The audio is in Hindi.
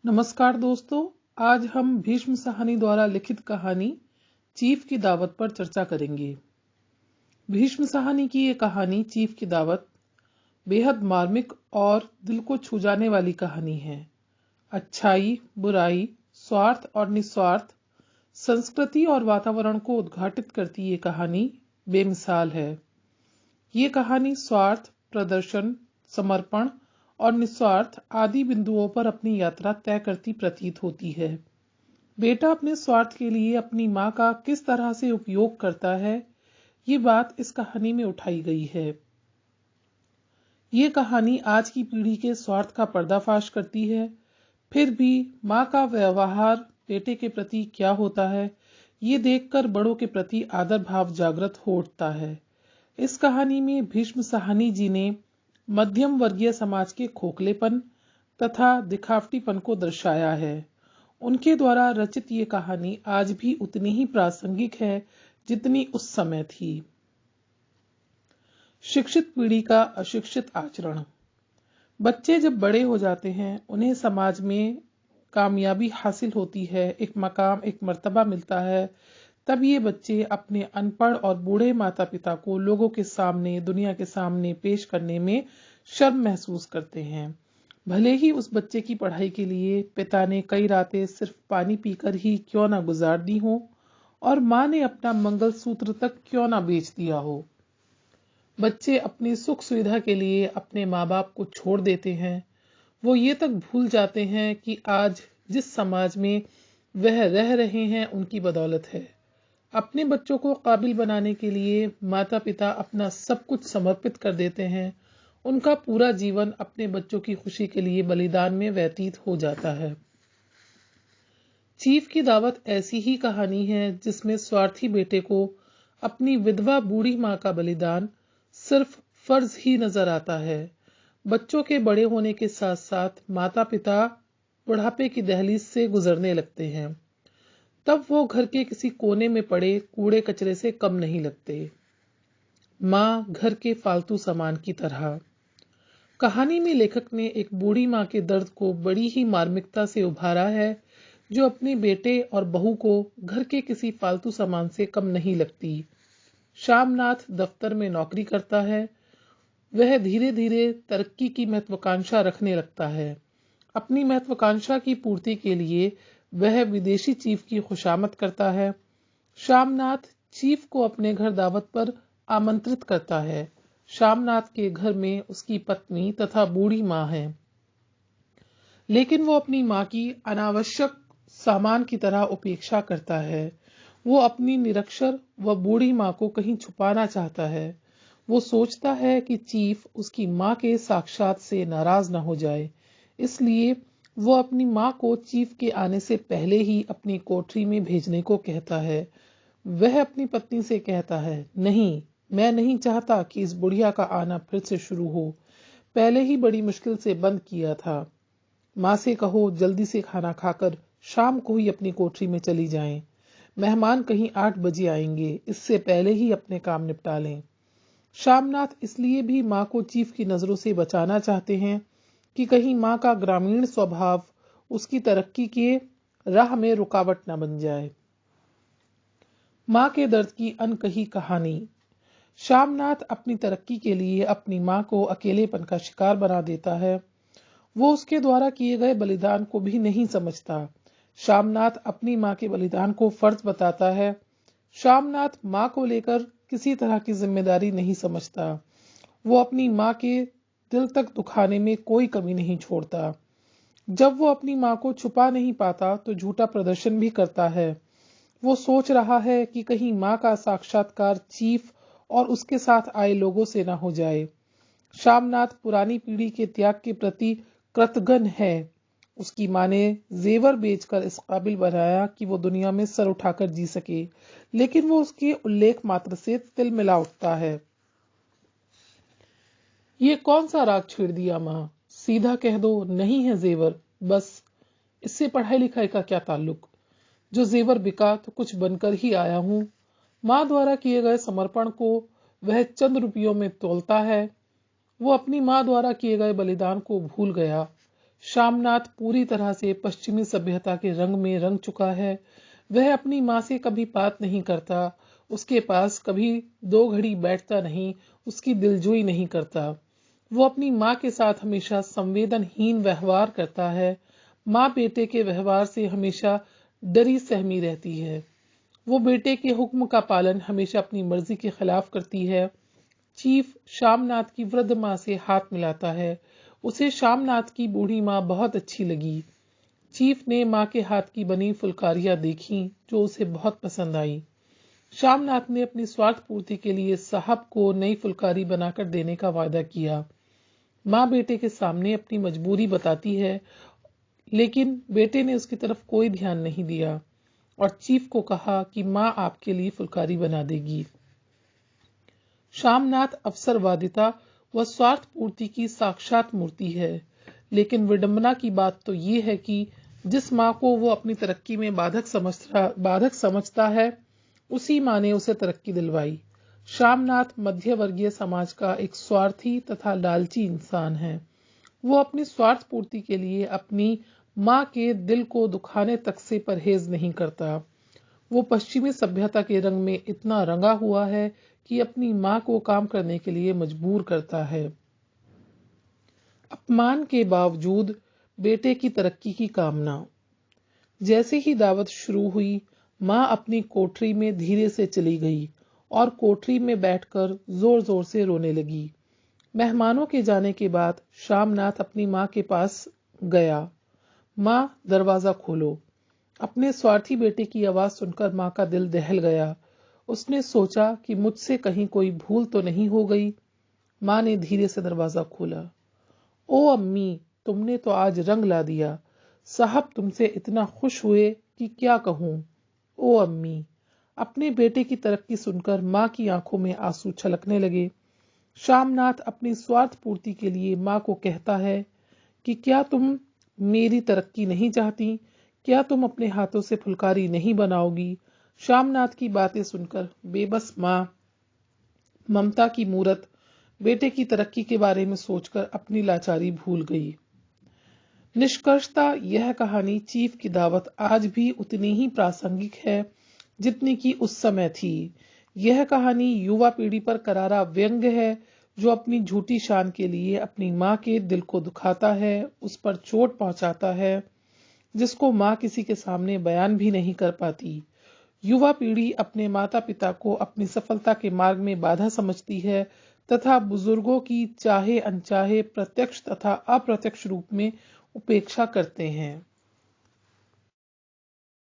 नमस्कार दोस्तों, आज हम भीष्म साहनी द्वारा लिखित कहानी चीफ की दावत पर चर्चा करेंगे। भीष्म साहनी की ये कहानी चीफ की दावत बेहद मार्मिक और दिल को छू जाने वाली कहानी है। अच्छाई, बुराई, स्वार्थ और निस्वार्थ, संस्कृति और वातावरण को उद्घाटित करती ये कहानी बेमिसाल है। ये कहानी स्वार्थ, प्रदर्शन, समर्पण और निस्वार्थ आदि बिंदुओं पर अपनी यात्रा तय करती प्रतीत होती है। बेटा अपने स्वार्थ के लिए अपनी माँ का किस तरह से उपयोग करता है, ये बात इस कहानी में उठाई गई है। ये कहानी आज की पीढ़ी के स्वार्थ का पर्दाफाश करती है। फिर भी माँ का व्यवहार बेटे के प्रति क्या होता है, ये देखकर बड़ों के प्रति आदर भाव जागृत हो उठता है। इस कहानी में भीष्म साहनी जी ने मध्यम वर्गीय समाज के खोखलेपन तथा दिखावटीपन को दर्शाया है। उनके द्वारा रचित ये कहानी आज भी उतनी ही प्रासंगिक है जितनी उस समय थी। शिक्षित पीढ़ी का अशिक्षित आचरण। बच्चे जब बड़े हो जाते हैं, उन्हें समाज में कामयाबी हासिल होती है, एक मकाम, एक मर्तबा मिलता है, तब ये बच्चे अपने अनपढ़ और बूढ़े माता पिता को लोगों के सामने, दुनिया के सामने पेश करने में शर्म महसूस करते हैं। भले ही उस बच्चे की पढ़ाई के लिए पिता ने कई रातें सिर्फ पानी पीकर ही क्यों ना गुजार दी हो और माँ ने अपना मंगलसूत्र तक क्यों ना बेच दिया हो। बच्चे अपनी सुख सुविधा के लिए अपने माँ बाप को छोड़ देते हैं। वो ये तक भूल जाते हैं कि आज जिस समाज में वह रह रहे हैं उनकी बदौलत है। अपने बच्चों को काबिल बनाने के लिए माता पिता अपना सब कुछ समर्पित कर देते हैं। उनका पूरा जीवन अपने बच्चों की खुशी के लिए बलिदान में व्यतीत हो जाता है। चीफ की दावत ऐसी ही कहानी है जिसमें स्वार्थी बेटे को अपनी विधवा बूढ़ी माँ का बलिदान सिर्फ फर्ज ही नजर आता है। बच्चों के बड़े होने के साथ साथ माता पिता बुढ़ापे की दहलीज से गुजरने लगते हैं। तब वो घर के किसी कोने में पड़े कूड़े कचरे से कम नहीं लगते। माँ घर के फालतू सामान की तरह। कहानी में लेखक ने एक बूढ़ी माँ के दर्द को बड़ी ही मार्मिकता से उभारा है, जो अपने बेटे और बहू को घर के किसी फालतू सामान से कम नहीं लगती। श्यामनाथ दफ्तर में नौकरी करता है। वह धीरे धीरे तरक्की की महत्वाकांक्षा रखने लगता है। अपनी महत्वाकांक्षा की पूर्ति के लिए वह विदेशी चीफ की खुशामद करता है। श्यामनाथ चीफ को अपने घर दावत पर आमंत्रित करता है। श्यामनाथ के घर में उसकी पत्नी तथा बूढ़ी माँ है, लेकिन वो अपनी माँ की अनावश्यक सामान की तरह उपेक्षा करता है। वो अपनी निरक्षर व बूढ़ी माँ को कहीं छुपाना चाहता है। वो सोचता है कि चीफ उसकी माँ के साक्षात से नाराज न हो जाए, इसलिए वो अपनी माँ को चीफ के आने से पहले ही अपनी कोठरी में भेजने को कहता है। वह अपनी पत्नी से कहता है, नहीं, मैं नहीं चाहता कि इस बुढ़िया का आना फिर से शुरू हो। पहले ही बड़ी मुश्किल से बंद किया था। माँ से कहो जल्दी से खाना खाकर शाम को ही अपनी कोठरी में चली जाएं। मेहमान कहीं 8 बजे आएंगे, इससे पहले ही अपने काम निपटा लें। श्यामनाथ इसलिए भी माँ को चीफ की नजरों से बचाना चाहते हैं कि कहीं माँ का ग्रामीण स्वभाव उसकी तरक्की के राह में रुकावट न बन जाए। माँ के दर्द की अनकही कहानी। श्यामनाथ अपनी तरक्की के लिए अपनी माँ को अकेलेपन का शिकार बना देता है। वो उसके द्वारा किए गए बलिदान को भी नहीं समझता। श्यामनाथ अपनी माँ के बलिदान को फर्ज बताता है। श्यामनाथ माँ को लेकर किसी तरह की जिम्मेदारी नहीं समझता। वो अपनी माँ के दिल तक दुखाने में कोई कमी नहीं छोड़ता। जब वो अपनी माँ को छुपा नहीं पाता तो झूठा प्रदर्शन भी करता है। वो सोच रहा है कि कहीं माँ का साक्षात्कार चीफ और उसके साथ आए लोगों से ना हो जाए। श्यामनाथ पुरानी पीढ़ी के त्याग के प्रति कृतघ्न है। उसकी माँ ने जेवर बेचकर इस काबिल बनाया कि वो दुनिया में सर उठाकर जी सके, लेकिन वो उसके उल्लेख मात्र से तिलमिला उठता है। ये कौन सा राग छेड़ दिया माँ, सीधा कह दो नहीं है जेवर, बस। इससे पढ़ाई लिखाई का क्या ताल्लुक। जो जेवर बिका तो कुछ बनकर ही आया हूं। माँ द्वारा किए गए समर्पण को वह चंद रुपयों में तोलता है। वो अपनी माँ द्वारा किए गए बलिदान को भूल गया। श्यामनाथ पूरी तरह से पश्चिमी सभ्यता के रंग में रंग चुका है। वह अपनी माँ से कभी बात नहीं करता, उसके पास कभी 2 घड़ी बैठता नहीं, उसकी दिलजोई नहीं करता। वो अपनी माँ के साथ हमेशा संवेदनहीन व्यवहार करता है। माँ बेटे के व्यवहार से हमेशा डरी सहमी रहती है। वो बेटे के हुक्म का पालन हमेशा अपनी मर्जी के खिलाफ करती है। चीफ श्यामनाथ की वृद्ध माँ से हाथ मिलाता है। उसे श्यामनाथ की बूढ़ी माँ बहुत अच्छी लगी। चीफ ने माँ के हाथ की बनी फुलकारियां देखी जो उसे बहुत पसंद आई। श्यामनाथ ने अपनी स्वार्थ पूर्ति के लिए साहब को नई फुलकारी बनाकर देने का वादा किया। माँ बेटे के सामने अपनी मजबूरी बताती है, लेकिन बेटे ने उसकी तरफ कोई ध्यान नहीं दिया और चीफ को कहा कि माँ आपके लिए फुलकारी बना देगी। श्यामनाथ अवसरवादिता व स्वार्थ पूर्ति की साक्षात मूर्ति है, लेकिन विडंबना की बात तो ये है कि जिस माँ को वो अपनी तरक्की में बाधक समझता है, उसी माँ ने उसे तरक्की दिलवाई। श्यामनाथ मध्य वर्गीय समाज का एक स्वार्थी तथा लालची इंसान है। वो अपनी स्वार्थ पूर्ति के लिए अपनी माँ के दिल को दुखाने तक से परहेज नहीं करता। वो पश्चिमी सभ्यता के रंग में इतना रंगा हुआ है कि अपनी माँ को काम करने के लिए मजबूर करता है। अपमान के बावजूद बेटे की तरक्की की कामना। जैसे ही दावत शुरू हुई, माँ अपनी कोठरी में धीरे से चली गई और कोठरी में बैठकर जोर जोर से रोने लगी। मेहमानों के जाने के बाद श्यामनाथ अपनी माँ के पास गया। माँ, दरवाजा खोलो। अपने स्वार्थी बेटे की आवाज सुनकर माँ का दिल दहल गया। उसने सोचा कि मुझसे कहीं कोई भूल तो नहीं हो गई। माँ ने धीरे से दरवाजा खोला। ओ अम्मी, तुमने तो आज रंग ला दिया। साहब तुमसे इतना खुश हुए कि क्या कहूं। ओ अम्मी। अपने बेटे की तरक्की सुनकर माँ की आंखों में आंसू छलकने लगे। श्यामनाथ अपनी स्वार्थ पूर्ति के लिए माँ को कहता है कि क्या तुम मेरी तरक्की नहीं चाहती? क्या तुम अपने हाथों से फुलकारी नहीं बनाओगी? श्यामनाथ की बातें सुनकर बेबस माँ ममता की मूरत बेटे की तरक्की के बारे में सोचकर अपनी लाचारी भूल गई। निष्कर्षतः यह कहानी चीफ की दावत आज भी उतनी ही प्रासंगिक है जितनी कि उस समय थी। यह कहानी युवा पीढ़ी पर करारा व्यंग्य है, जो अपनी झूठी शान के लिए अपनी माँ के दिल को दुखाता है, उस पर चोट पहुंचाता है, जिसको माँ किसी के सामने बयान भी नहीं कर पाती। युवा पीढ़ी अपने माता पिता को अपनी सफलता के मार्ग में बाधा समझती है तथा बुजुर्गों की चाहे अनचाहे प्रत्यक्ष तथा अप्रत्यक्ष रूप में उपेक्षा करते हैं।